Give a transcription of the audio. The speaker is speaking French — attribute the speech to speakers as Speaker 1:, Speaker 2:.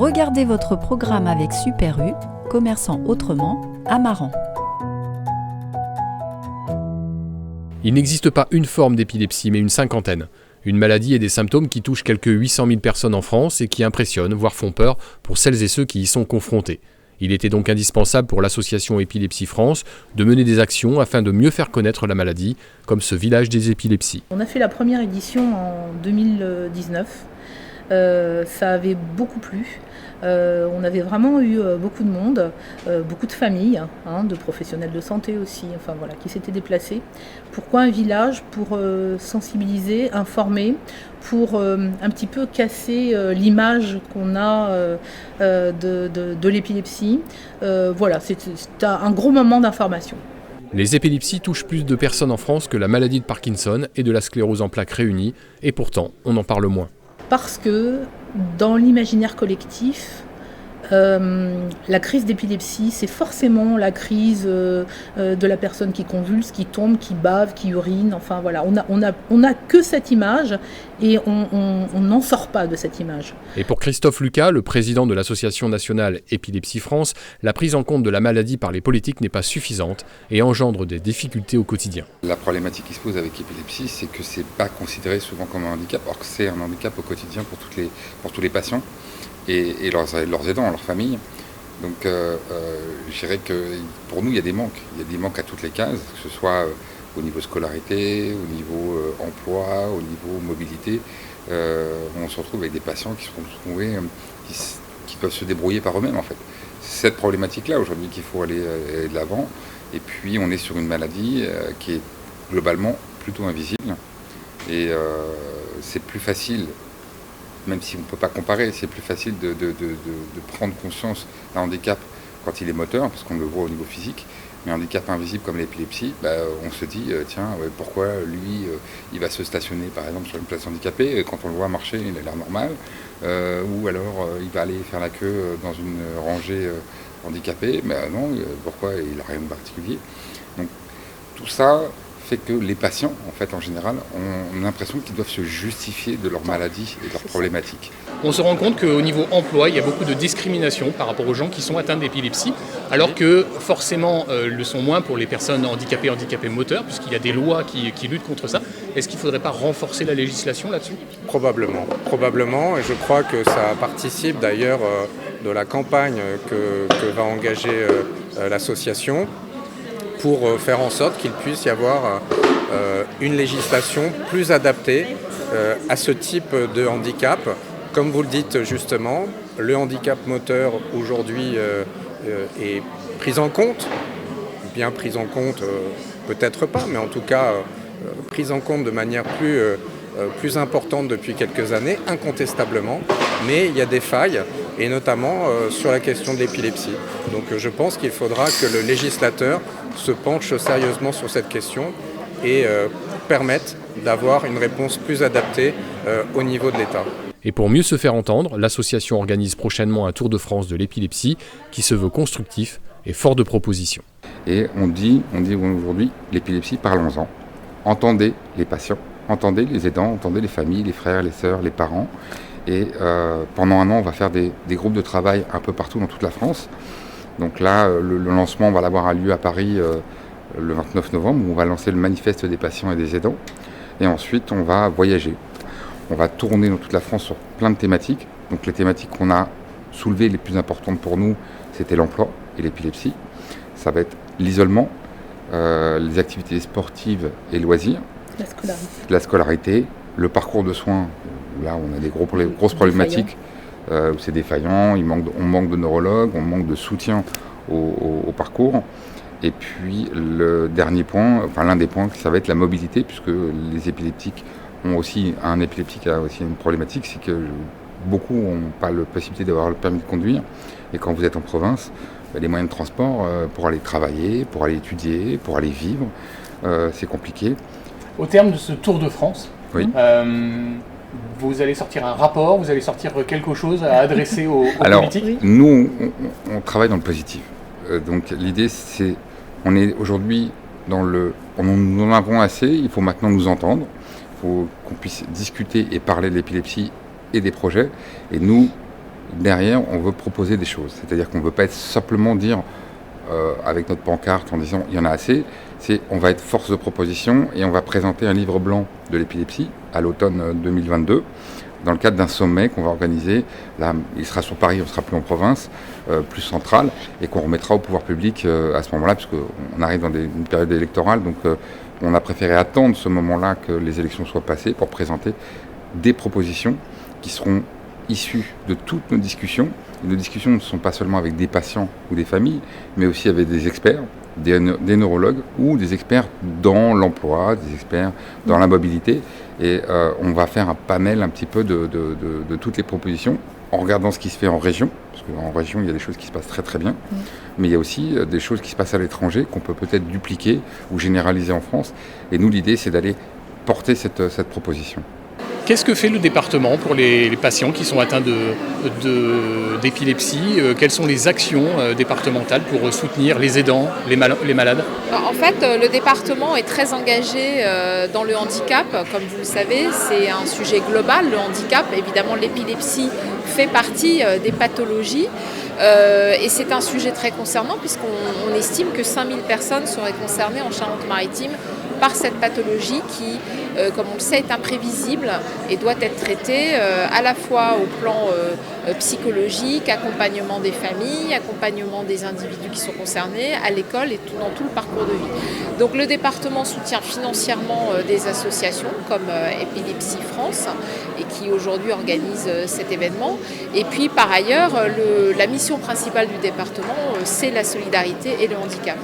Speaker 1: Regardez votre programme avec Super U, commerçant autrement, à Maran.
Speaker 2: Il n'existe pas une forme d'épilepsie, mais une cinquantaine. Une maladie et des symptômes qui touchent quelques 800 000 personnes en France et qui impressionnent, voire font peur, pour celles et ceux qui y sont confrontés. Il était donc indispensable pour l'association Épilepsie France de mener des actions afin de mieux faire connaître la maladie, comme ce village des épilepsies.
Speaker 3: On a fait la première édition en 2019. Ça avait beaucoup plu. On avait vraiment eu beaucoup de monde, beaucoup de familles, de professionnels de santé aussi, qui s'étaient déplacés. Pourquoi un village? Pour sensibiliser, informer, pour un petit peu casser l'image qu'on a de l'épilepsie. C'est un gros moment d'information.
Speaker 2: Les épilepsies touchent plus de personnes en France que la maladie de Parkinson et de la sclérose en plaques réunies, et pourtant, on en parle moins.
Speaker 3: Parce que dans l'imaginaire collectif, la crise d'épilepsie, c'est forcément la crise de la personne qui convulse, qui tombe, qui bave, qui urine. On a que cette image et on n'en sort pas de cette image.
Speaker 2: Et pour Christophe Lucas, le président de l'association nationale Épilepsie France, la prise en compte de la maladie par les politiques n'est pas suffisante et engendre des difficultés au quotidien.
Speaker 4: La problématique qui se pose avec l'épilepsie, c'est que c'est pas considéré souvent comme un handicap, alors que c'est un handicap au quotidien pour tous les patients. Et leurs aidants, leurs familles. Donc je dirais que pour nous, il y a des manques. Il y a des manques à toutes les cases, que ce soit au niveau scolarité, au niveau emploi, au niveau mobilité. On se retrouve avec des patients qui peuvent se débrouiller par eux-mêmes en fait. C'est cette problématique-là aujourd'hui qu'il faut aller de l'avant. Et puis on est sur une maladie qui est globalement plutôt invisible. Et c'est plus facile, même si on ne peut pas comparer, c'est plus facile de prendre conscience d'un handicap quand il est moteur, parce qu'on le voit au niveau physique. Mais un handicap invisible comme l'épilepsie, on se dit, pourquoi lui, il va se stationner par exemple sur une place handicapée, et quand on le voit marcher, il a l'air normal, ou alors il va aller faire la queue dans une rangée handicapée, mais non, pourquoi il n'a rien de particulier. Donc tout ça fait que les patients, en fait, en général, ont l'impression qu'ils doivent se justifier de leur maladie et de leurs problématiques.
Speaker 5: On se rend compte qu'au niveau emploi, il y a beaucoup de discrimination par rapport aux gens qui sont atteints d'épilepsie, alors que forcément le sont moins pour les personnes handicapées moteurs, puisqu'il y a des lois qui luttent contre ça. Est-ce qu'il ne faudrait pas renforcer la législation là-dessus ?
Speaker 6: Probablement, et je crois que ça participe d'ailleurs de la campagne que va engager l'association, pour faire en sorte qu'il puisse y avoir une législation plus adaptée à ce type de handicap. Comme vous le dites justement, le handicap moteur aujourd'hui est pris en compte, bien pris en compte, peut-être pas, mais en tout cas pris en compte de manière plus importante depuis quelques années, incontestablement, mais il y a des failles, et notamment sur la question de l'épilepsie. Donc je pense qu'il faudra que le législateur se penche sérieusement sur cette question et permette d'avoir une réponse plus adaptée au niveau de l'État.
Speaker 2: Et pour mieux se faire entendre, l'association organise prochainement un Tour de France de l'épilepsie qui se veut constructif et fort de propositions.
Speaker 4: Et on dit aujourd'hui, l'épilepsie, parlons-en. Entendez les patients, entendez les aidants, entendez les familles, les frères, les sœurs, les parents. Et pendant un an, on va faire des groupes de travail un peu partout dans toute la France. Donc là, le lancement va avoir lieu à Paris le 29 novembre, où on va lancer le manifeste des patients et des aidants. Et ensuite, on va voyager. On va tourner dans toute la France sur plein de thématiques. Donc les thématiques qu'on a soulevées, les plus importantes pour nous, c'était l'emploi et l'épilepsie. Ça va être l'isolement, les activités sportives et loisirs, la scolarité, le parcours de soins. Là, on a des grosses problématiques où c'est défaillant, on manque de neurologues, on manque de soutien au parcours. Et puis l'un des points, ça va être la mobilité, puisque les épileptiques un épileptique a aussi une problématique, c'est que beaucoup n'ont pas la possibilité d'avoir le permis de conduire. Et quand vous êtes en province, les moyens de transport pour aller travailler, pour aller étudier, pour aller vivre, c'est compliqué.
Speaker 5: Au terme de ce Tour de France,
Speaker 4: oui.
Speaker 5: Vous allez sortir un rapport, vous allez sortir quelque chose à adresser aux politiques ?
Speaker 4: Alors, nous, on travaille dans le positif. Donc l'idée, c'est, on est aujourd'hui on en avons assez, il faut maintenant nous entendre, il faut qu'on puisse discuter et parler de l'épilepsie et des projets. Et nous, derrière, on veut proposer des choses. C'est-à-dire qu'on ne veut pas être simplement dire, avec notre pancarte en disant il y en a assez, on va être force de proposition et on va présenter un livre blanc de l'épilepsie à l'automne 2022 dans le cadre d'un sommet qu'on va organiser. Là, il sera sur Paris, on ne sera plus en province, plus centrale, et qu'on remettra au pouvoir public à ce moment-là, puisqu'on arrive dans une période électorale. Donc on a préféré attendre ce moment-là que les élections soient passées pour présenter des propositions qui seront issues de toutes nos discussions. Et nos discussions ne sont pas seulement avec des patients ou des familles, mais aussi avec des experts, des neurologues ou des experts dans l'emploi, des experts dans la mobilité. Et on va faire un panel un petit peu de toutes les propositions en regardant ce qui se fait en région, parce qu'en région, il y a des choses qui se passent très très bien, mais il y a aussi des choses qui se passent à l'étranger qu'on peut peut-être dupliquer ou généraliser en France. Et nous, l'idée, c'est d'aller porter cette proposition.
Speaker 5: Qu'est-ce que fait le département pour les patients qui sont atteints d'épilepsie? Quelles sont les actions départementales pour soutenir les aidants, les malades?
Speaker 7: En fait, le département est très engagé dans le handicap. Comme vous le savez, c'est un sujet global, le handicap. Évidemment, l'épilepsie fait partie des pathologies. Et c'est un sujet très concernant puisqu'on estime que 5000 personnes seraient concernées en Charente-Maritime par cette pathologie qui, comme on le sait, est imprévisible et doit être traitée à la fois au plan psychologique, accompagnement des familles, accompagnement des individus qui sont concernés, à l'école et dans tout le parcours de vie. Donc le département soutient financièrement des associations comme Épilepsie France et qui aujourd'hui organise cet événement. Et puis par ailleurs, la mission principale du département, c'est la solidarité et le handicap.